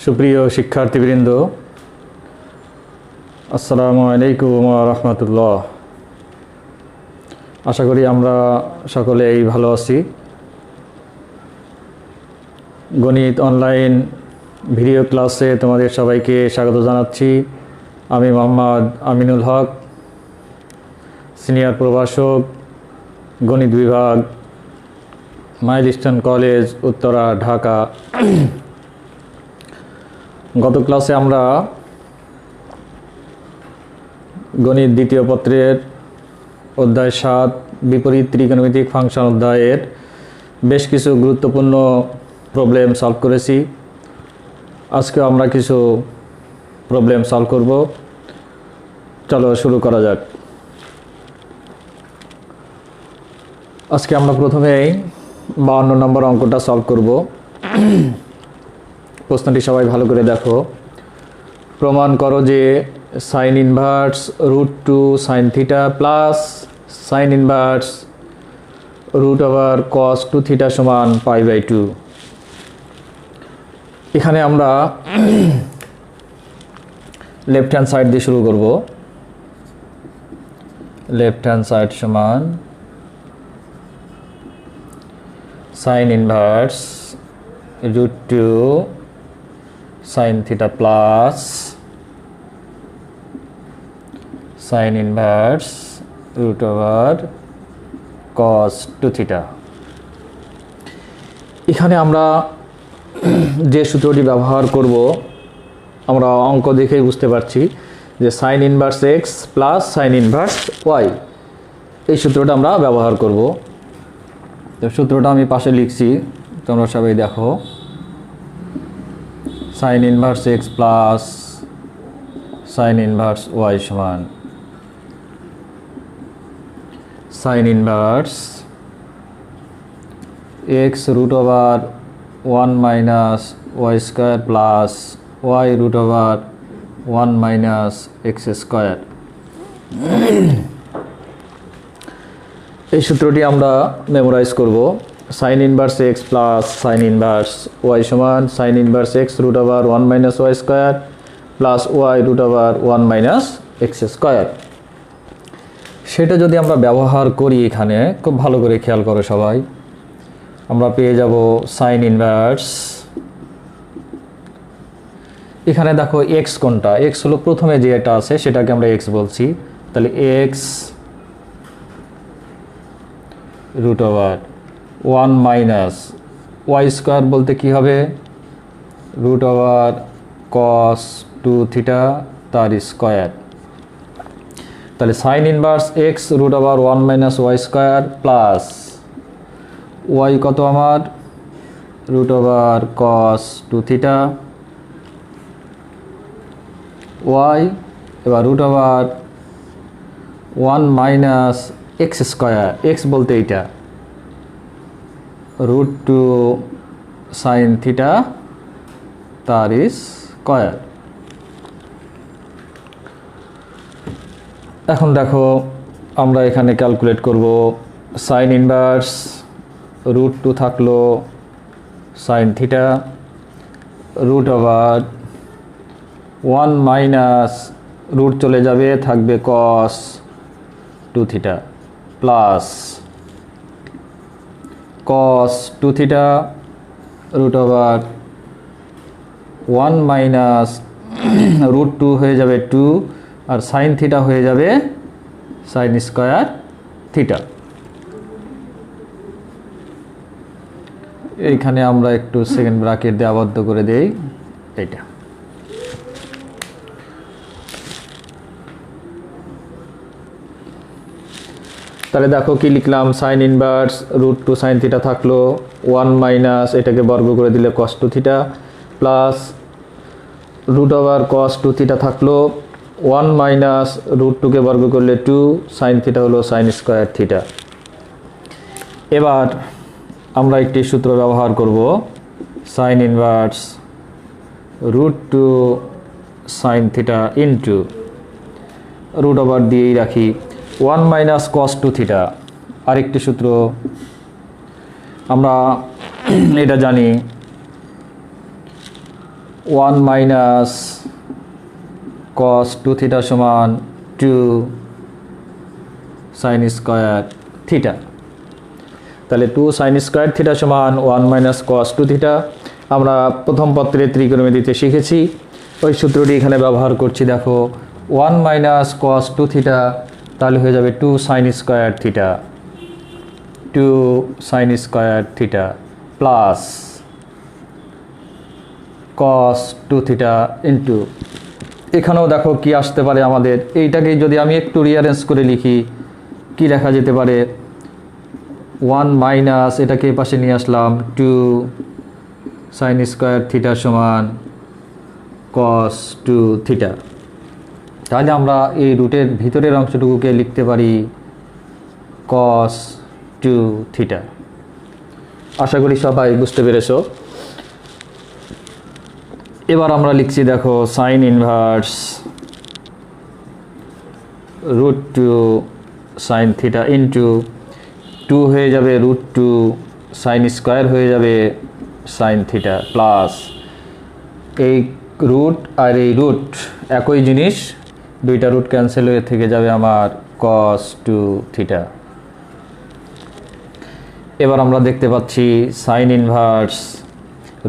সুপ্রিয় শিক্ষার্থীবৃন্দ, আসসালামু আলাইকুম ওয়া রাহমাতুল্লাহ। আশা করি আমরা সকলেই ভালো আছি। গণিত অনলাইন ভিডিও ক্লাসে তোমাদের সবাইকে স্বাগত জানাচ্ছি। আমি মোহাম্মদ আমিনুল হক, সিনিয়র প্রভাষক, গণিত বিভাগ, মাইলস্টোন কলেজ, উত্তরা, ঢাকা। গত ক্লাসে আমরা গণিত দ্বিতীয় পত্রের অধ্যায় 7 বিপরীত ত্রিকোণমিতিক ফাংশন অধ্যায়ের বেশ কিছু গুরুত্বপূর্ণ প্রবলেম সলভ করেছি। আজকে আমরা কিছু প্রবলেম সলভ করব। চলো শুরু করা যাক। আজকে আমরা প্রথমেই 52 নম্বর অঙ্কটা সলভ করব। প্রশ্নটি সবাই ভালো করে দেখো। প্রমাণ করো যে sine inverse √2 sine theta plus sine inverse √cos 2 theta সমান π/2। এখানে আমরা লেফট হ্যান্ড সাইড দিয়ে শুরু করব। লেফট হ্যান্ড সাইড সমান sine inverse √2 sine theta plus sine inverse √cos 2 theta. এখানে আমরা যে সূত্রটি ব্যবহার করব, আমরা অঙ্ক দেখেই বুঝতে পারছি যে sine inverse x plus sine inverse y, এই সূত্রটা আমরা ব্যবহার করব। তো সূত্রটা আমি পাশে লিখছি, তোমরা সবাই দেখো। Sine inverse x plus sine inverse y সমান sine inverse x √1 minus y square plus y √1 minus x square. এই সূত্রটি আমরা মেমোরাইজ করব। Sine inverse x plus sine inverse y সমান sine inverse x √1 minus y square plus y √1 minus x square. সেটা যদি আমরা ব্যবহার করি, এখানে খুব ভালো করে খেয়াল করো সবাই, আমরা পেয়ে যাব সাইন ইনভার্স। এখানে দেখো এক্স কোনটা, এক্স হলো প্রথমে যেটা আছে সেটাকে আমরা এক্স বলছি। তাহলে এক্স √1 মাইনাস ওয়াই স্কোয়ার বলতে কি হবে, √cos 2 থিটা তার স্কোয়ার। তাহলে sine inverse x √1 minus y square plus y কত আমার √cos 2 থিটা ওয়াই, এবার √1 মাইনাস এক্স স্কোয়ার, এক্স বলতে এইটা √2 সাইন থিটা তার স্কোয়ার। এখন দেখো আমরা এখানে ক্যালকুলেট করব। সাইন ইনভার্স √2 থাকলো সাইন থিটা √1 মাইনাস রুট চলে যাবে, থাকবে cos 2 theta plus cos 2 theta √1 minus √2 হয়ে যাবে 2, আর সাইন থিটা হয়ে যাবে সাইন স্কোয়ার থিটা। এইখানে আমরা একটু সেকেন্ড ব্র্যাকেট দিয়ে আবদ্ধ করে দেই এইটা। তাহলে দেখো কি লিখলাম, সাইন ইনভার্স √2 সাইন থিটা থাকলো, 1 মাইনাস এটাকে বর্গ করে দিলে cos 2 theta plus √cos 2 theta থাকলো, 1 মাইনাস √2কে বর্গ করলে 2, সাইন থিটা হলো সাইন স্কোয়ার থিটা। এবার আমরা একটি সূত্র ব্যবহার করব, sine inverse √2 sine theta into √ দিয়েই রাখি 1 মাইনাস cos 2 থিটা। আরেকটি সূত্র আমরা এটা জানি, 1 মাইনাস কস 2 থিটা সমান 2 সাইন স্কোয়ার থিটা। তাহলে 2 সাইন স্কোয়ার থিটা সমান 1 মাইনাস কস 2 থিটা। আমরা প্রথম পত্রে ত্রিকোণমিতিতে শিখেছি, ওই সূত্রটি এখানে ব্যবহার করছি। দেখো 1 মাইনাস কস 2 থিটা, তাহলে হয়ে যাবে 2 sine square theta, 2 sine square theta plus cos 2 theta into, এখানেও দেখো কি আসতে পারে আমাদের, এইটাকে যদি আমি একটু রিঅ্যারেঞ্জ করে লিখি কি লেখা যেতে পারে, 1 মাইনাস এটাকে পাশে নিয়ে আসলাম 2 সাইন স্কোয়ার থিটা সমান কস 2 থিটা। তাহলে আমরা এই রুটের ভিতরের অংশটুকুকে লিখতে পারি কস 2 থিটা। আশা করি সবাই বুঝতে পেরেছো। এবার আমরা লিখছি দেখো sine inverse root 2 sine theta into 2 হয়ে যাবে রুট 2 সাইন স্কোয়ার হয়ে যাবে সাইন থিটা প্লাস এই রুট আর এই রুট একই জিনিস, দুইটা রুট ক্যান্সেল হয়ে থেকে যাবে আমার কস 2 থিটা। এবার আমরা দেখতে পাচ্ছি সাইন ইনভার্স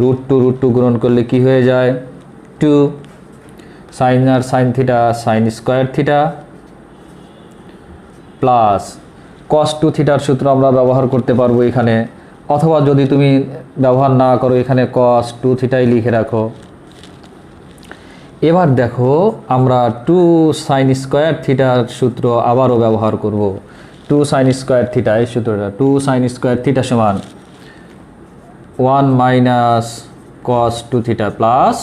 রুট 2 গুণন করলে কি হয়ে যায় 2 সাইন আর sine theta sine square theta plus cos 2 থিটার সূত্র আমরা ব্যবহার করতে পারবো এখানে, অথবা যদি তুমি ব্যবহার না করো এখানে কস 2 থিটাই লিখে রাখো। এবার দেখো আমরা 2 সাইন স্কোয়ার থিটার সূত্র আবারও ব্যবহার করব। 2 সাইন স্কোয়ার থিটা এই সূত্রটা, 2 সাইন স্কোয়ার থিটা সমান 1 minus cos 2 theta plus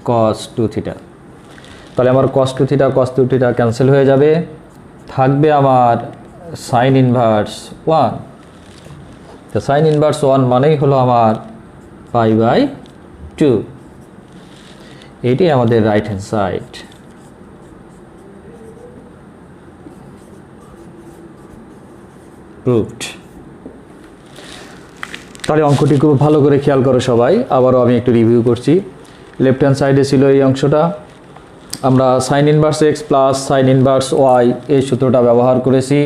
cos 2 theta. তাহলে আমার কস 2 থিটা কস 2 থিটা ক্যান্সেল হয়ে যাবে, থাকবে আমার সাইন ইনভার্স 1। তো সাইন ইনভার্স 1 মানেই হলো আমার পাই বাই 2। এটি আমাদের রাইট হ্যান্ড সাইড। প্রুভড। তাহলে অঙ্কটি খুব ভালো করে খেয়াল করো সবাই, আবারও আমি একটু রিভিউ করছি। লেফট হ্যান্ড সাইডে ছিল এই অংশটা, আমরা sine inverse x plus sine inverse y এই সূত্রটা ব্যবহার করেছি।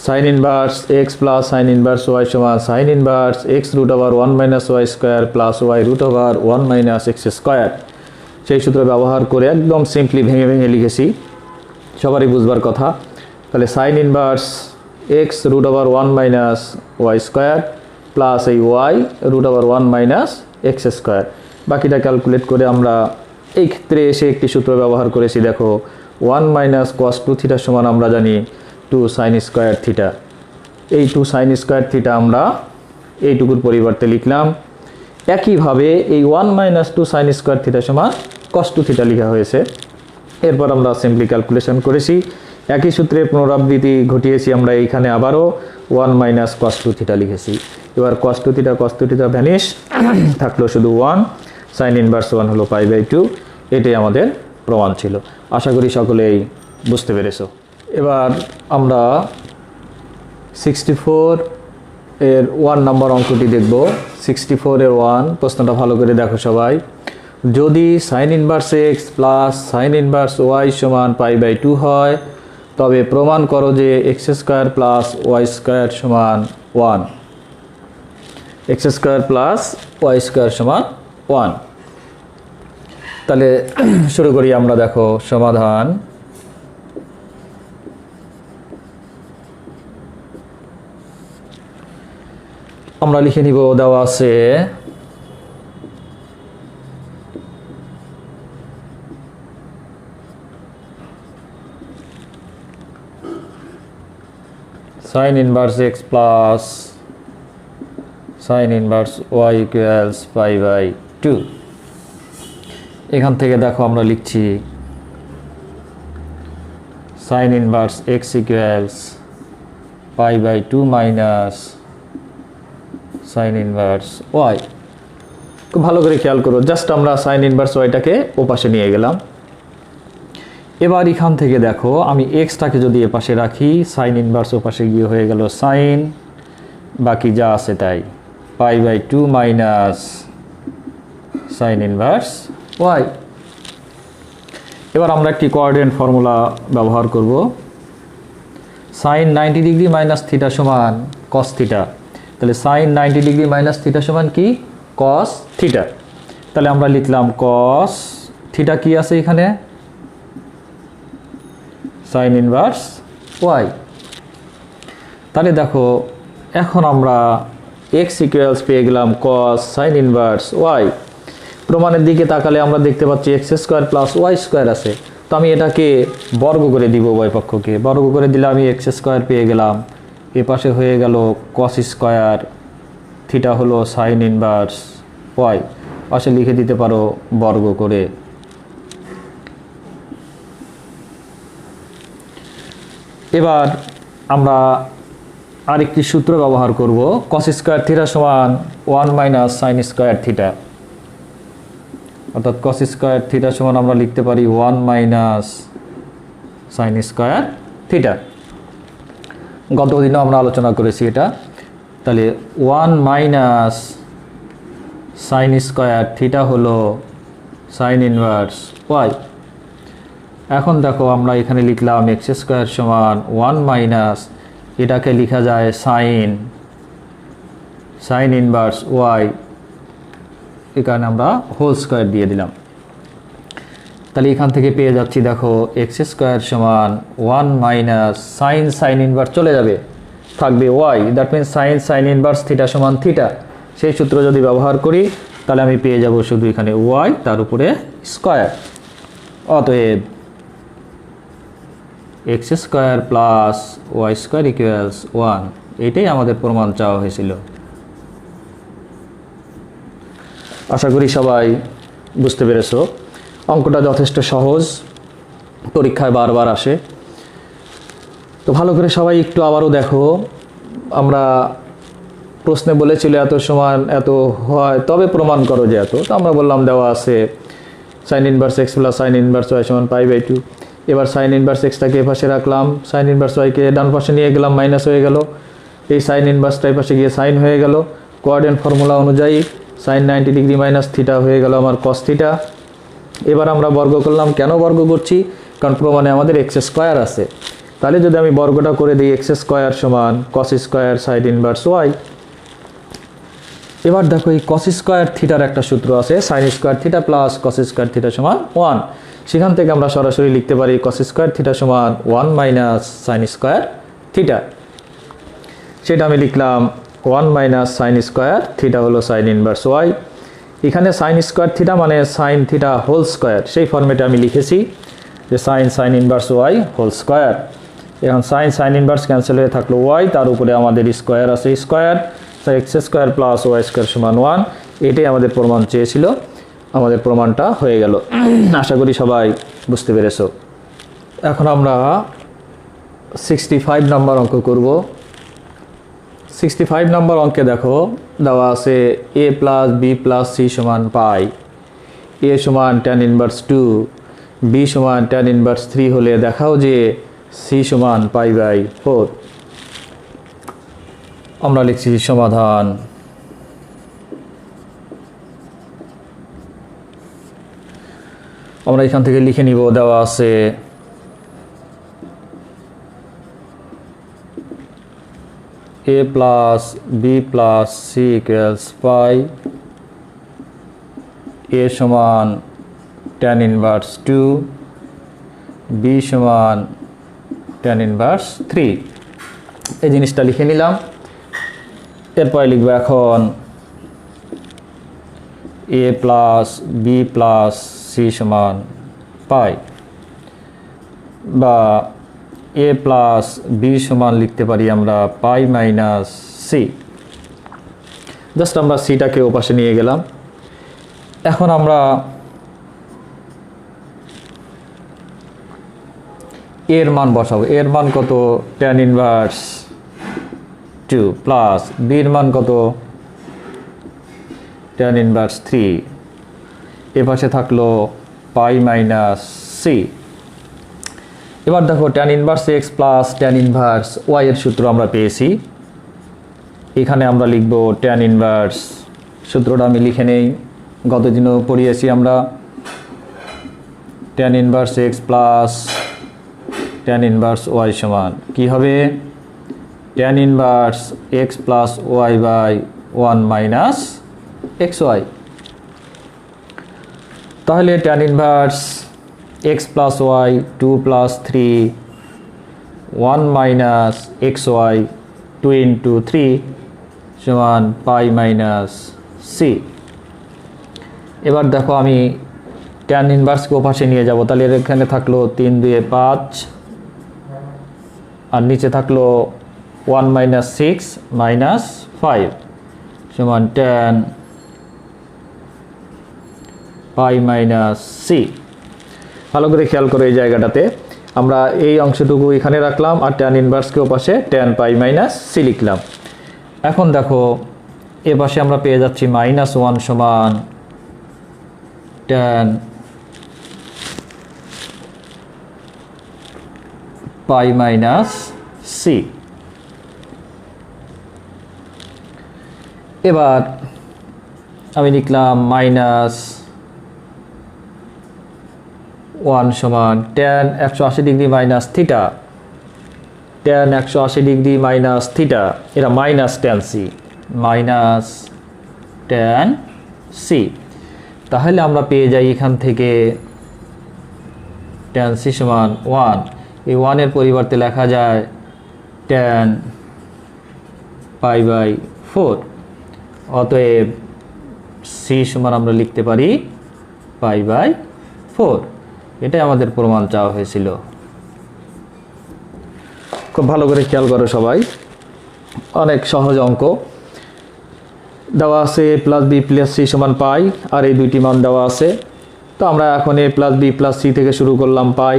Sine inverse x plus sine inverse y সমান sine inverse x root over 1 minus y square plus y root over 1 minus x square. সেই সূত্র ব্যবহার করে একদম সিম্পলি ভেঙে ভেঙে লিখেছি, সবারই বুঝবার কথা। তাহলে sine inverse x root over 1 minus y square plus এই y root over 1 minus x square. বাকিটা ক্যালকুলেট করে আমরা এই ক্ষেত্রে এসে একটি সূত্র ব্যবহার করেছি। দেখো 1 মাইনাস কস 2 থিটা সমান আমরা জানি 2 সাইন স্কোয়ার থিটা। এই 2 সাইন স্কোয়ার থিটা আমরা এইটুকুর পরিবর্তে লিখলাম। একইভাবে এই 1 মাইনাস 2 সাইন স্কোয়ার থিটা সমান কস 2 থিটা লেখা হয়েছে। এরপর আমরা সিম্পলি ক্যালকুলেশন করেছি, একই সূত্রে পুনরাবৃত্তি ঘটিয়েছি আমরা এইখানে আবারও 1 মাইনাস কস 2 থিটা লিখেছি। এবার কস 2 থিটা ভ্যানিশ, থাকলো শুধু 1, সাইন ইনভার্স 1 হলো পাই বাই 2। এটাই আমাদের প্রমাণ ছিল। আশা করি সকলেই বুঝতে পেরেছো। এবার আমরা 64 এর 1 নম্বর অঙ্কটি দেখব। 64 এর 1 প্রশ্নটা ভালো করে দেখো সবাই। যদি sine inverse x plus sine inverse y সমান পাই বাই 2 হয়, তবে প্রমাণ করো যে x square plus y square সমান 1। X square plus y square সমান 1। তাহলে শুরু করি আমরা। দেখো সমাধান। আমরা লিখে নিব, দেওয়া আছে sine inverse x plus sine inverse y equals pi by 2। এখান থেকে দেখো আমরা লিখছি sine inverse x equals pi by 2 minus sine inverse y. খুব ভালো করে খেয়াল করো, জাস্ট আমরা সাইন ইনভার্স ওয়াইটাকে ওপাশে নিয়ে গেলাম। এবার এখান থেকে দেখো আমি এক্সটাকে যদি এপাশে রাখি, সাইন ইনভার্স ওপাশে গিয়ে হয়ে গেল সাইন, বাকি যা আছে তাই। Pi by 2 minus sine inverse y. এবার আমরা একটি কোঅর্ডিনেট ফর্মুলা ব্যবহার করব। সাইন 90 ডিগ্রি মাইনাস থিটা সমান কস থিটা। তাহলে সাইন 90 ডিগ্রি মাইনাস থিটা সমান কি? Cos theta. তাহলে আমরা লিখলাম কস থিটা কি আছে এখানে? Sine inverse y. তাহলে দেখো এখন আমরা এক্স ইকুয়ালস পেয়ে গেলাম কস সাইন ইনভার্স ওয়াই। প্রমাণের দিকে তাকালে আমরা দেখতে পাচ্ছি x square plus y square আছে। তো আমি এটাকে বর্গ করে দিব, উভয় পক্ষকে বর্গ করে দিলে আমি এক্স স্কোয়ার পেয়ে গেলাম। এ পাশে হয়ে গেল কস স্কোয়ার, থিটা হলো সাইন ইনভার্স ওয়াই, পাশে লিখে দিতে পারো বর্গ করে। এবার আমরা আরেকটি সূত্র ব্যবহার করব, কস স্কোয়ার থিটা সমান 1 মাইনাস সাইন স্কোয়ার থিটা। অর্থাৎ কস স্কোয়ার থিটা সমান আমরা লিখতে পারি 1 মাইনাস সাইন স্কোয়ার থিটা। গত দিনও আমরা আলোচনা করেছি এটা। তাহলে 1 মাইনাস সাইন স্কোয়ার থিটা হলো সাইন ইনভার্স ওয়াই। এখন দেখো আমরা এখানে লিখলাম এক্স স্কোয়ার সমান 1 মাইনাস, এটাকে লেখা যায় সাইন ইনভার্স ওয়াই, এখানে আমরা হোল স্কোয়ার দিয়ে দিলাম। তাহলে এখান থেকে পেয়ে যাচ্ছি দেখো এক্স স্কোয়ার সমান 1 মাইনাস সাইন ইনভার্স চলে যাবে, থাকবে y. That means sine inverse theta সমান থিটা। সেই সূত্র যদি ব্যবহার করি তাহলে আমি পেয়ে যাব শুধু এখানে ওয়াই তার উপরে স্কোয়ার। অতএব x square plus y square equals 1, এটাই আমাদের প্রমাণ চাওয়া হয়েছিল। আশা করি সবাই বুঝতে পেরেছো। অঙ্কটা যথেষ্ট সহজ, পরীক্ষায় বারবার আসে। তো ভালো করে সবাই একটু আবারও দেখো। আমরা প্রশ্নে বলেছিল এত সমান এত হয় তবে প্রমাণ করো যে এত। তো আমরা বললাম দেওয়া আছে sine inverse x plus sine inverse y সমান পাই বাই 2। এবার সাইন ইনভার্স এক্সটাকে এ পাশে রাখলাম, সাইন ইনভার্স ওয়াইকে ডান পাশে নিয়ে গেলাম, মাইনাস হয়ে গেল। এই সাইন ইনভার্সটা এই পাশে গিয়ে সাইন হয়ে গেল। কোঅর্ডিনেট ফর্মুলা অনুযায়ী সাইন 90 ডিগ্রি মাইনাস থিটা হয়ে গেল আমার কস থিটা। এবার আমরা বর্গ করলাম। কেন বর্গ করছি? কারণ প্রমাণে আমাদের এক্স স্কোয়ার আছে। তাহলে যদি আমি বর্গটা করে দিই এক্স স্কোয়ার সমান cos square sine inverse y. এবার দেখো এই কস স্কোয়ার থিটার একটা সূত্র আছে, sine square theta plus cos square theta সমান 1। সেখান থেকে আমরা সরাসরি লিখতে পারি কস স্কোয়ার থিটা সমান 1 মাইনাস সাইন স্কোয়ার থিটা। সেটা আমি লিখলাম 1 মাইনাস সাইন স্কোয়ার থিটা হলো সাইন ইনভার্স ওয়াই। এখানে সাইন স্কোয়ার থিটা মানে সাইন থিটা হোল স্কোয়ার, সেই ফর্মেটে আমি লিখেছি যে sine inverse y whole square. এখন সাইন ইনভার্স ক্যান্সেল হয়ে থাকলো ওয়াই, তার উপরে আমাদের স্কোয়ার আছে square, x square plus y square সমান 1। এটাই আমাদের প্রমাণ চেয়েছিল, আমাদের প্রমাণটা হয়ে গেল। আশা করি সবাই বুঝতে পেরেছো। এখন আমরা 65 নম্বর অঙ্ক করব। 65 নম্বর অঙ্কে দেখো দেওয়া আছে এ প্লাস বি প্লাস সি সমান পাই, এ সমান ট্যান ইনভার্স 2, বি সমান ট্যান ইনভার্স 3 হলে দেখাও যে সি সমান পাই বাই 4। আমরা লিখছি সমাধান। আমরা এখান থেকে লিখে নিব, দেওয়া আছে a plus b plus c equals pi, a সমান tan inverse 2, b সমান tan inverse 3। এই জিনিসটা লিখে নিলাম। এরপরে লিখব এখন a plus b plus c সমান পাই, বা a প্লাস বি সমান লিখতে পারি আমরা পাই মাইনাস সি। জাস্ট আমরা সিটাকে ওপাশে নিয়ে গেলাম। এখন আমরা এর মান বসাবো। এর মান কত? ট্যান ইনভার্স 2 প্লাস বির মান কত? Tan inverse 3। এ পাশে থাকলো পাই মাইনাস সি। এবার দেখো tan inverse x plus tan inverse y এর সূত্র আমরা পেয়েছি। এখানে আমরা লিখব ট্যান ইনভার্স, সূত্রটা আমি লিখে নেই, গত দিনও পড়িয়েছি আমরা। Tan inverse x plus tan inverse y সমান কী হবে? Tan inverse x plus y by 1 minus x y. তাহলে tan inverse x plus y 2 plus 3 1 minus x y 2 into 3 সমান পাই মাইনাস সি। এবার দেখো আমি ট্যান ইনভার্সকে ওপাশে নিয়ে যাব, তাহলে এখানে থাকলো 3 2 5 আর নিচে থাকলো 1 মাইনাস 6 মাইনাস 5 সমান ট্যান পাই মাইনাস সি। ভালো করে খেয়াল করো, এই জায়গাটাতে আমরা এই অংশটুকু এখানে রাখলাম আর ট্যান ইনভার্সকে ওপাশে ট্যান পাই মাইনাস সি লিখলাম। এখন দেখো এ পাশে আমরা পেয়ে যাচ্ছি -1 সমান ট্যান পাই মাইনাস সি। এবার আমি লিখলাম -1 সমান tan 180 degree minus theta, tan 180 degree minus theta, এটা minus tan c, minus tan c. তাহলে আমরা পেয়ে যাই এখান থেকে ট্যান সি সমান 1। এই 1-এর পরিবর্তে লেখা যায় ট্যান পাই বাই 4। অতএব সি সমান আমরা লিখতে পারি পাই বাই 4। এটাই আমাদের প্রমাণ চাওয়া হয়েছিল। খুব ভালো করে খেয়াল করো সবাই, অনেক সহজ অঙ্ক। দেওয়া আছে এ প্লাস বি প্লাস সি সমান পাই, আর এই দুইটি মান দেওয়া আছে। তো আমরা এখন এ প্লাস বি প্লাস সি থেকে শুরু করলাম পাই,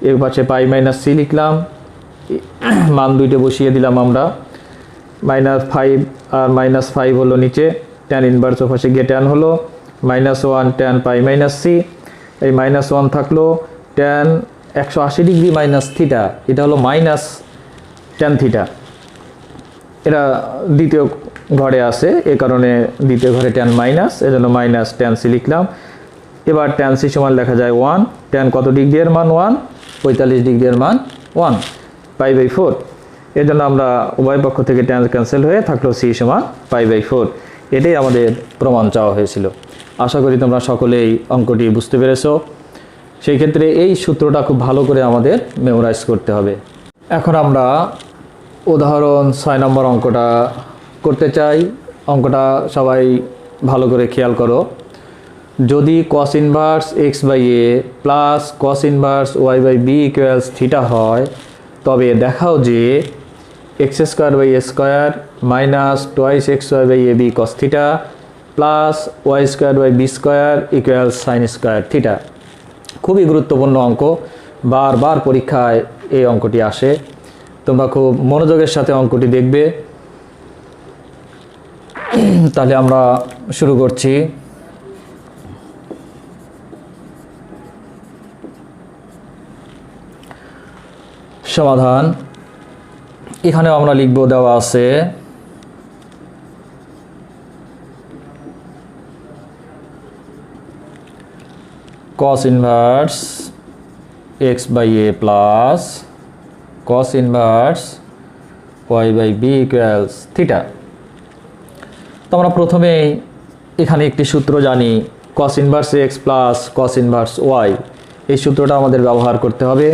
এর পাশে পাই মাইনাস সি লিখলাম, মান দুইটা বসিয়ে দিলাম আমরা। -5 আর -5 হলো নিচে, ট্যান ইনভার্স পাশে গিয়ে ট্যান হলো, -1 ট্যান পাই মাইনাস সি। এই -1 থাকলো, ট্যান 180 ডিগ্রি মাইনাস থিটা, এটা হলো মাইনাস ট্যান থিটা, এটা দ্বিতীয় ঘরে আছে, এ কারণে দ্বিতীয় ঘরে ট্যান মাইনাস, এজন্য মাইনাস ট্যান সি লিখলাম। এবার ট্যান সি সমান লেখা যায় 1, ট্যান কত ডিগ্রি এর মান 1, 45 ডিগ্রি এর মান 1, পাই বাই 4। এর জন্য আমরা উভয় পক্ষ থেকে ট্যান ক্যান্সেল হয়ে থাকলো সি সমান পাই বাই 4। এটাই আমাদের প্রমাণ চাওয়া হয়েছিল। আশা করি তোমরা সকলেই অঙ্কটি বুঝতে পেরেছো। সেই ক্ষেত্রে এই সূত্রটা খুব ভালো করে আমাদের মেমোরাইজ করতে হবে। এখন আমরা উদাহরণ 6 নম্বর অঙ্কটা করতে চাই। অঙ্কটা সবাই ভালো করে খেয়াল করো। যদি cos inverse x by A plus cos inverse y by B equals theta হয়, তবে দেখাও যে x square by A square minus twice x y by A B cos theta plus y square by B square equals sine square theta. খুবই গুরুত্বপূর্ণ অঙ্ক, বারবার পরীক্ষায় এই অঙ্কটি আসে। তোমরা খুব মনোযোগের সাথে অঙ্কটি দেখবে। তাহলে আমরা শুরু করছি। সমাধান এখানেও আমরা লিখব, দেওয়া আছে cos inverse x by A plus cos inverse y by B equals theta. তো আমরা প্রথমেই এখানে একটি সূত্র জানি, cos inverse x plus cos inverse y, এই সূত্রটা আমাদের ব্যবহার করতে হবে।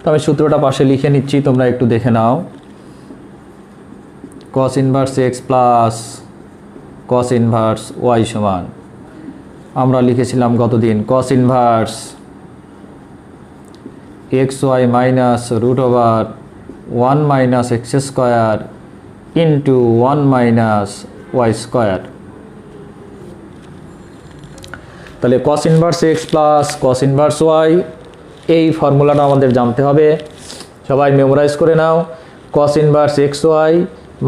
তো আমি সূত্রটা পাশে লিখে নিচ্ছি, তোমরা একটু দেখে নাও। cos inverse x plus cos inverse y সমান, আমরা লিখেছিলাম গতদিন, cos inverse x y minus root over 1 minus x square into 1 minus y square. তাহলে cos inverse x plus cos inverse y, এই ফর্মুলাটা আমাদের জানতে হবে। সবাই মেমোরাইজ করে নাও, cos inverse x y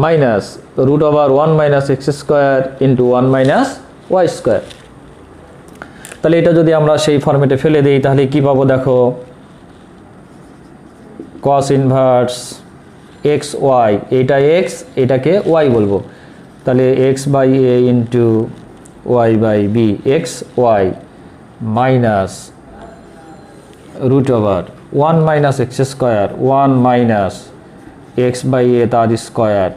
minus root over 1 minus x square into 1 minus y square. তাহলে এটা যদি আমরা সেই ফর্মেটে ফেলে দিই তাহলে কি পাবো দেখো, cos ইনভার্স এক্স ওয়াই, এইটা এক্স এটাকে ওয়াই বলবো, তাহলে x by a into y by b, x y minus root over 1 minus x square 1 minus x by a তার স্কোয়ার,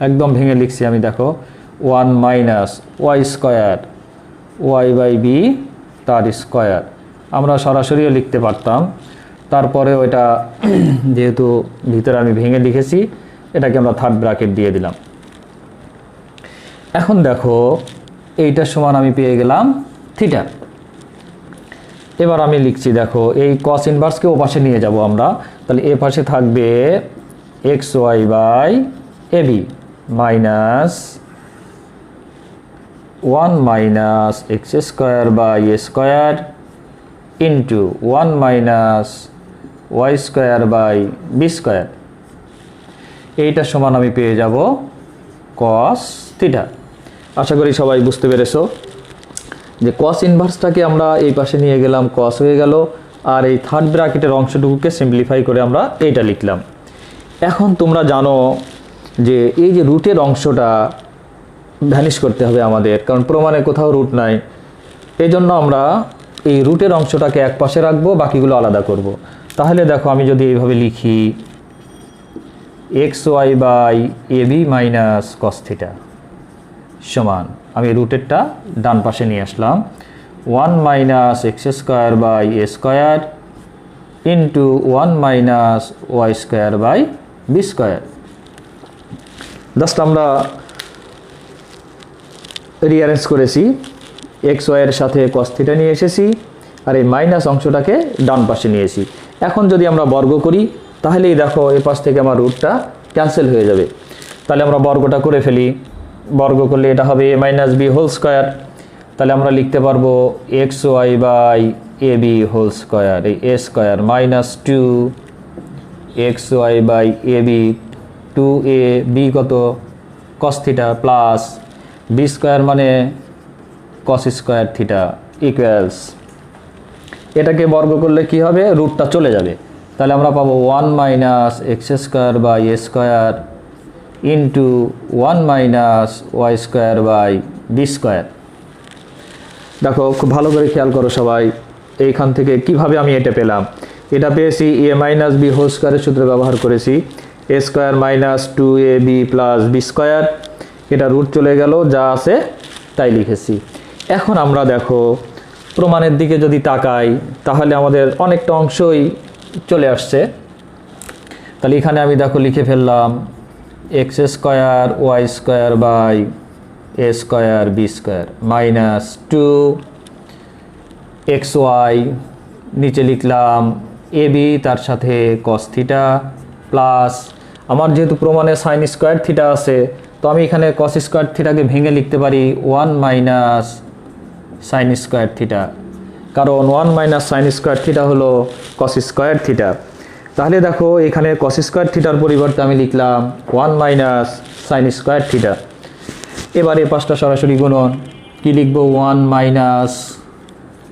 একদম ভেঙে লিখছি আমি, দেখো 1 minus y square y by b তার স্কোয়ার। আমরা সরাসরিও লিখতে পারতাম, তারপরে ওইটা যেহেতু ভিতরে আমি ভেঙে লিখেছি, এটাকে আমরা থার্ড ব্র্যাকেট দিয়ে দিলাম। এখন দেখো এইটার সমান আমি পেয়ে গেলাম থিটা। এবার আমি লিখছি, দেখো এই কস ইনভার্সকে ও পাশে নিয়ে যাব আমরা, তাহলে এ পাশে থাকবে x y by A B minus 1 minus x square by A square into 1 minus y square by B square. এইটার সমান আমি পেয়ে যাব কস থিটা। আশা করি সবাই বুঝতে পেরেছো যে কস ইনভার্সটাকে আমরা এই পাশে নিয়ে গেলাম, কস হয়ে গেল, আর এই থার্ড ব্র্যাকেটের অংশটুকুকে সিম্পলিফাই করে আমরা এইটা লিখলাম। এখন তোমরা জানো যে এই যে রুটের অংশটা ভ্যানিশ করতে হবে আমাদের, কারণ প্রমাণে কোথাও রুট নাই। এই জন্য আমরা এই রুটের অংশটাকে এক পাশে রাখবো, বাকিগুলো আলাদা করব। তাহলে দেখো আমি যদি এইভাবে লিখি x y by A B minus cos theta সমান, আমি রুটেরটা ডান পাশে নিয়ে আসলাম, 1 minus x square by A square into 1 minus y square by B square. Just আমরা রিঅ্যারেঞ্জ করেছি, এক্স ওয়াইয়ের সাথে কস থিটা নিয়ে এসেছি, আর এই মাইনাস অংশটাকে ডান পাশে নিয়েছি। এখন যদি আমরা বর্গ করি, তাহলেই দেখো এ পাশ থেকে আমার রুটটা ক্যান্সেল হয়ে যাবে। তাহলে আমরা বর্গটা করে ফেলি, বর্গ করলে এটা হবে a minus b whole square. তাহলে আমরা লিখতে পারবো x y by A b whole square, এই a square minus 2 x y by A b 2a b কত cos theta plus b square মানে কস স্কোয়ার থিটা ইকুয়ালস, এটাকে বর্গ করলে কি হবে, রুটটা চলে যাবে। তাহলে আমরা পাবো 1 minus x square by A square into 1 minus y square by B square. দেখো খুব ভালো করে খেয়াল করো সবাই, এইখান থেকে কিভাবে আমি এটা পেলাম। এটা পেয়েছি এ মাইনাস বি হোল স্কোয়ারের সূত্র ব্যবহার করেছি, a square minus 2ab plus b square, এটা রুট চলে গেল, যা আছে তাই লিখেছি। এখন আমরা দেখো প্রমাণের দিকে যদি তাকাই, তাহলে আমাদের অনেকটা অংশই চলে আসছে। তাহলে এখানে আমি দেখো লিখে ফেললাম x square y square by A square B square minus 2 x y, নিচে লিখলাম এ বি তার সাথে কস থিটা প্লাস, আমার যেহেতু প্রমাণে সাইন স্কোয়ার থিটা আছে, তো আমি এখানে কস স্কোয়ার থিটাকে ভেঙে লিখতে পারি 1 মাইনাস সাইন স্কোয়ার থিটা, কারণ 1 মাইনাস সাইন স্কোয়ার থিটা হলো কস স্কোয়ার থিটা। তাহলে দেখো এখানে কস স্কোয়ার থিটার পরিবর্তে আমি লিখলাম 1 মাইনাস সাইন স্কোয়ার থিটা। এবার এই পাশটা সরাসরি গুণন, কি লিখবো, 1 minus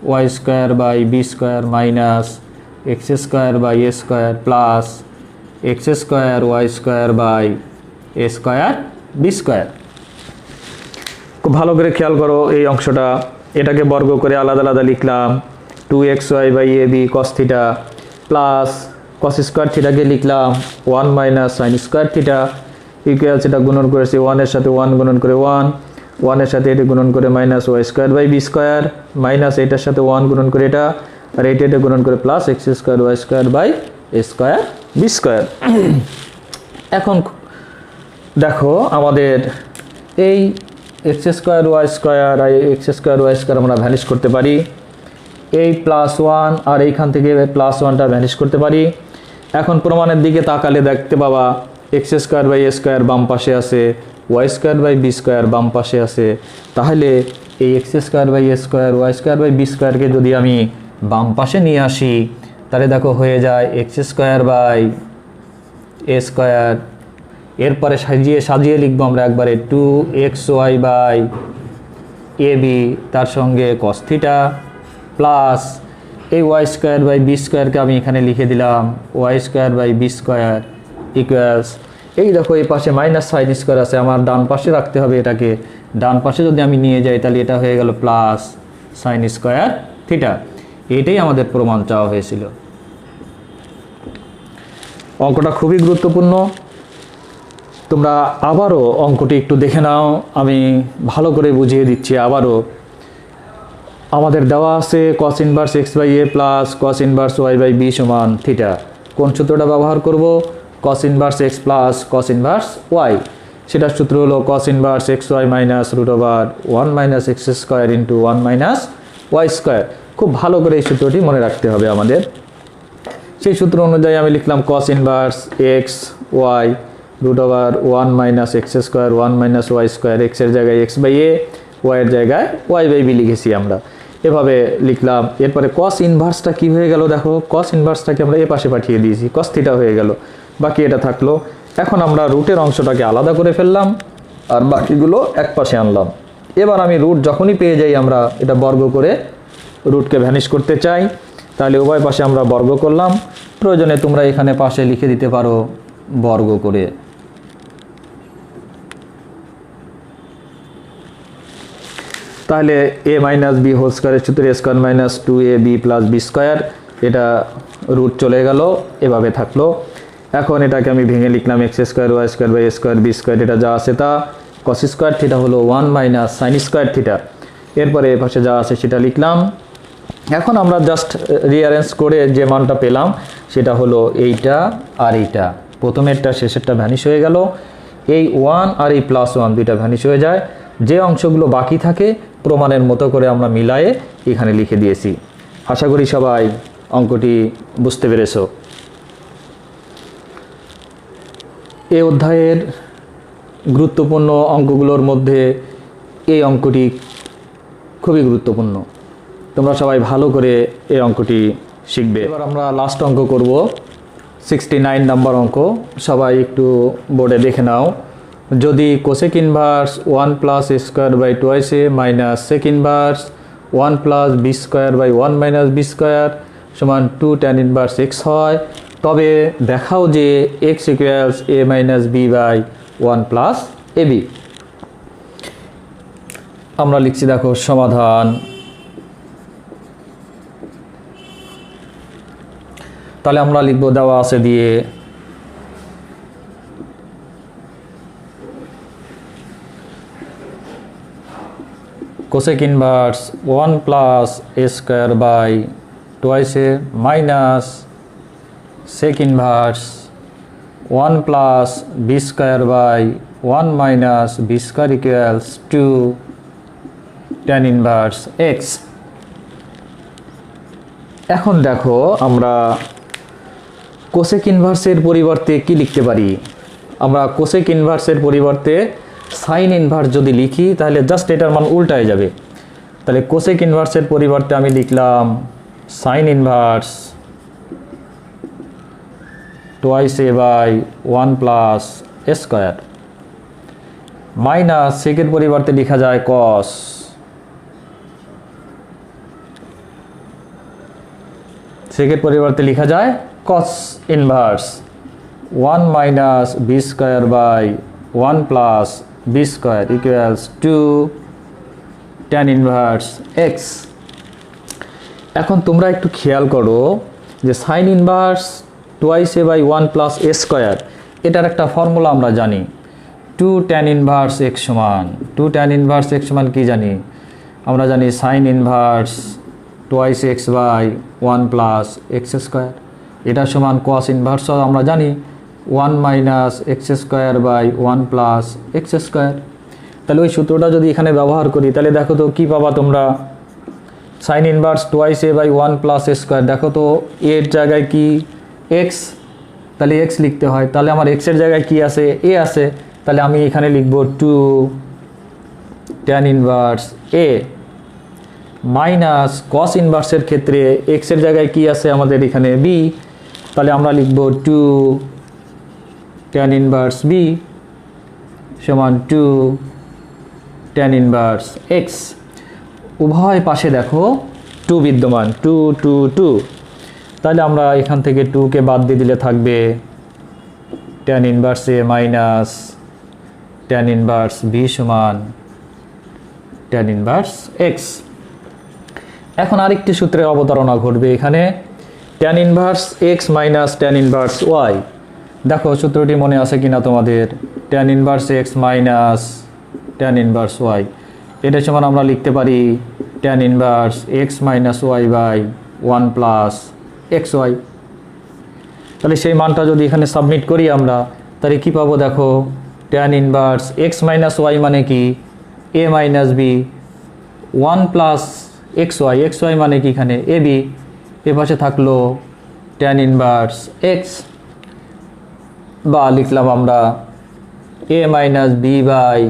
y square by B square minus x square by A square plus x square y square by A square B square. খুব ভালো করে খেয়াল করো এই অংশটা, এটাকে বর্গ করে আলাদা আলাদা লিখলাম 2xy by A B cos theta plus cos square থিটাকে লিখলাম 1 minus sine square theta equals, এটা গুণন করেছি 1 এর সাথে 1 গুণন করে 1 এর সাথে এটা গুণন করে minus y square by B square minus এটার সাথে 1 গুণন করে এটা, আর এটা গুণন করে plus x square y square by A square B square. এখন দেখো আমাদের এই এক্স স্কোয়ার ওয়াই স্কোয়ার আর এক্স স্কোয়ার ওয়াই স্কোয়ার আমরা ভ্যানিশ করতে পারি, এই +1 আর এইখান থেকে +1টা ভ্যানিশ করতে পারি। এখন প্রমাণের দিকে তাকালে দেখতে পাবা x square by A square বাম পাশে আছে, y square by B square বাম পাশে আছে। তাহলে এই x square by A square y square by B স্কোয়ারকে যদি আমি বাম পাশে নিয়ে আসি, তাহলে দেখো হয়ে যায় x square by A square, এরপরে সাজিয়ে লিখবো আমরা একবারে 2xy বাই এ বি তার সঙ্গে কস থিটা প্লাস এই ওয়াই স্কোয়ার বাই বি স্কোয়ারকে আমি এখানে লিখে দিলাম y square by B square equals, এই দেখো এই পাশে মাইনাস সাইন স্কোয়ার আছে, আমার ডান পাশে রাখতে হবে এটাকে। ডান পাশে যদি আমি নিয়ে যাই তাহলে এটা হয়ে গেল প্লাস সাইন স্কোয়ার থিটা। এটাই আমাদের প্রমাণ চাওয়া হয়েছিল। অঙ্কটা খুবই গুরুত্বপূর্ণ, তোমরা আবারও অঙ্কটি একটু দেখে নাও, আমি ভালো করে বুঝিয়ে দিচ্ছি আবারও। আমাদের দেওয়া আছে cos inverse x by a plus cos inverse y by b সমান থিটা। কোন সূত্রটা ব্যবহার করব? cos inverse x plus cos inverse y। সেটার সূত্র হলো cos inverse xy minus root over 1 minus x square into 1 minus y square. খুব ভালো করে এই সূত্রটি মনে রাখতে হবে আমাদের। সেই সূত্র অনুযায়ী আমি লিখলাম cos inverse x y root over 1 minus x square 1 minus y square. এক্সের জায়গায় x বাই a, ওয়াইয়ের জায়গায় y বাই b লিখেছি আমরা, এভাবে লিখলাম। এরপরে cos ইনভার্সটা কি হয়ে গেল দেখো, cos ইনভার্সটাকে আমরা এ পাশে পাঠিয়ে দিয়েছি, cos থিটা হয়ে গেল, বাকি এটা থাকলো। এখন আমরা রুটের অংশটাকে আলাদা করে ফেললাম আর বাকিগুলো এক পাশে আনলাম। এবার আমি রুট যখনই পেয়ে যাই আমরা এটা বর্গ করে রুটকে ভ্যানিশ করতে চাই, তাহলে উভয় পাশে আমরা বর্গ করলাম। প্রয়োজনে তোমরা এখানে পাশে লিখে দিতে পারো বর্গ করে। তাহলে a মাইনাস বি হোল স্কোয়ারের সূত্রে a square minus 2ab plus b square, এটা রুট চলে গেল, এভাবে থাকলো। এখন এটাকে আমি ভেঙে লিখলাম x square y square by A square B square, এটা যা আছে তা। কস স্কোয়ার থিটা হলো 1 মাইনাস সাইন স্কোয়ার থিটা। এরপরে এ পাশে যা আছে সেটা লিখলাম। এখন আমরা জাস্ট রিঅ্যারেঞ্জ করে যে মানটা পেলাম সেটা হলো এইটা আর এইটা, প্রথমেরটা শেষেরটা ভ্যানিশ হয়ে গেল। এই 1 আর এই প্লাস 1 দুইটা ভ্যানিশ হয়ে যায়। যে অংশগুলো বাকি থাকে প্রমাণের মতো করে আমরা মিলায়ে এখানে লিখে দিয়েছি। আশা করি সবাই অঙ্কটি বুঝতে পেরেছো। এই অধ্যায়ের গুরুত্বপূর্ণ অঙ্কগুলোর মধ্যে এই অঙ্কটি খুবই গুরুত্বপূর্ণ, তোমরা সবাই ভালো করে এই অঙ্কটি শিখবে। এবার আমরা লাস্ট অঙ্ক করব, 69 নাম্বার অঙ্ক। সবাই একটু বোর্ডে দেখে নাও। যদি cosec inverse 1 plus a square by twice a minus sec inverse 1 plus b square by 1 minus b square সমান 2 ট্যান ইনভার্স এক্স হয়, তবে দেখাও যে x equals a minus b by 1 plus a b. আমরা লিখছি দেখো সমাধান। তাহলে আমরা লিখবো দেওয়া আছে দিয়ে cosec inverse 1 plus a square by twice a minus sec inverse 1 plus b square by 1 minus b square equals 2 tan inverse x. এখন দেখো আমরা কোসেক ইনভার্সের পরিবর্তে কি লিখতে পারি? আমরা কোসেক ইনভার্সের পরিবর্তে সাইন ইনভার্স যদি লিখি তাহলে জাস্ট এটার মান উল্টায় যাবে। তাহলে কোসেক ইনভার্সের পরিবর্তে আমি লিখলাম sine inverse twice a by 1 plus a square minus সেকের পরিবর্তে লেখা যায় কস, সেকের পরিবর্তে লেখা যায় cos inverse 1 minus b square by 1 plus b square equals 2 tan inverse x. এখন তোমরা একটু খেয়াল করো যে sine inverse twice a by 1 plus a square, এটার একটা ফর্মুলা আমরা জানি, 2 ট্যান ইনভার্স এক্স সমান 2 ট্যান ইনভার্স এক্স সমান কি জানি? আমরা জানি sine inverse twice x by 1 plus x square, এটা সমান কস ইনভার্স আমরা জানি 1 minus x square by 1 plus x square. তাহলে ওই সূত্রটা যদি এখানে ব্যবহার করি তাহলে দেখো তো কী পাবা তোমরা? Sine inverse twice a by 1 plus a square, দেখো তো এর জায়গায় কি এক্স, তাহলে এক্স লিখতে হয়। তাহলে আমার এক্সের জায়গায় কি আছে? এ আছে, তাহলে আমি এখানে লিখব 2 tan inverse a minus cos ইনভার্সের ক্ষেত্রে এক্সের জায়গায় কি আছে আমাদের এখানে বি, তাহলে আমরা লিখব 2 ট্যান ইনভার্স বি সমান 2 ট্যান ইনভার্স এক্স। উভয় পাশে দেখো 2 বিদ্যমান, 2 2 2, তাহলে আমরা এখান থেকে 2কে বাদ দিয়ে দিলে থাকবে tan inverse a minus tan inverse b সমান tan ইনভার্স এক্স। এখন আরেকটি সূত্রের অবতারণা ঘটবে এখানে, tan inverse x minus tan inverse y. দেখো সূত্রটি মনে আছে কিনা তোমাদের, tan inverse x minus tan inverse y, এটা সমান আমরা লিখতে পারি tan inverse x minus y by 1 plus x y. তাহলে সেই মানটা যদি এখানে সাবমিট করি আমরা, তাহলে কী পাবো দেখো, tan inverse x minus y মানে কি a minus b 1 plus x y মানে কি এখানে এ বি, এ পাশে থাকলো tan ইনভার্স এক্স, বা লিখলাম আমরা a minus b by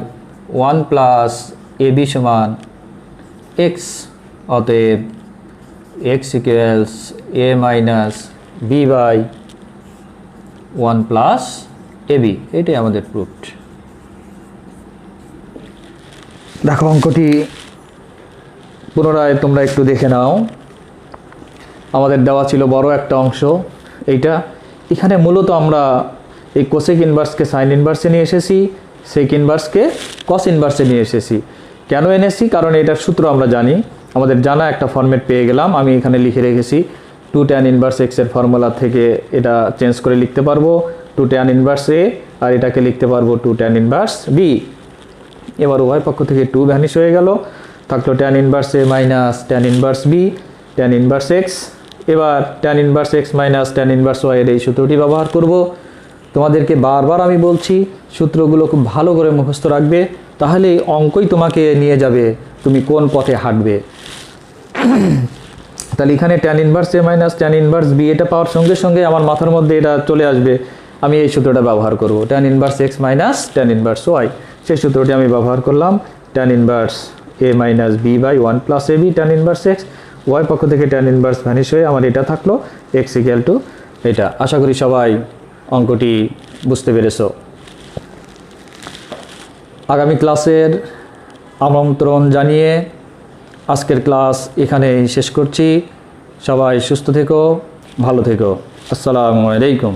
1 plus a b সমান এক্স। অতএব x equals a minus b by 1 plus a b, এটাই আমাদের প্রুফড। দেখো অঙ্কটি পুনরায় তোমরা একটু দেখে নাও। আমাদের দেওয়া ছিল বড় একটা অংশ এইটা, এখানে মূলত আমরা এই কোসেক ইনভার্সকে সাইন ইনভার্সে নিয়ে এসেছি, সেক ইনভার্সকে কস ইনভার্সে নিয়ে এসেছি। কেন এনেছি? কারণ এটার সূত্র আমরা জানি, আমাদের জানা একটা ফরম্যাট পেয়ে গেলাম। আমি এখানে লিখে রেখেছি 2 tan ইনভার্স এক্স এর ফর্মুলা থেকে এটা চেঞ্জ করে লিখতে পারবো 2 tan ইনভার্স এ, আর এটাকে লিখতে পারবো 2 tan ইনভার্স বি। এবার উভয় পক্ষ থেকে 2 ভ্যানিশ হয়ে গেল, থাকলো tan inverse a minus tan inverse b tan inverse x. এবার tan inverse x minus tan inverse y এর এই সূত্রটি ব্যবহার করব। তোমাদেরকে বারবার আমি বলছি সূত্রগুলো খুব ভালো করে মুখস্থ রাখবে, তাহলে অঙ্কই তোমাকে নিয়ে যাবে তুমি কোন পথে হাঁটবে। তাহলে এখানে tan inverse a minus tan inverse b এটা পাওয়ার সঙ্গে সঙ্গে আমার মাথার মধ্যে এটা চলে আসবে, আমি এই সূত্রটা ব্যবহার করব, tan inverse x minus tan inverse y. সেই সূত্রটি আমি ব্যবহার করলাম, tan inverse a minus b by 1 plus a b tan inverse x. Y পক্ষ থেকে tan ইনভার্স ভ্যানিশ হয়ে আমার এটা থাকলো এক্স ইকুয়াল টু এটা। আশা করি সবাই অঙ্কটি বুঝতে পেরেছো। আগামী ক্লাসের আমন্ত্রণ জানিয়ে আজকের ক্লাস এখানেই শেষ করছি। সবাই সুস্থ থেকো, ভালো থেকো। আসসালামু আলাইকুম।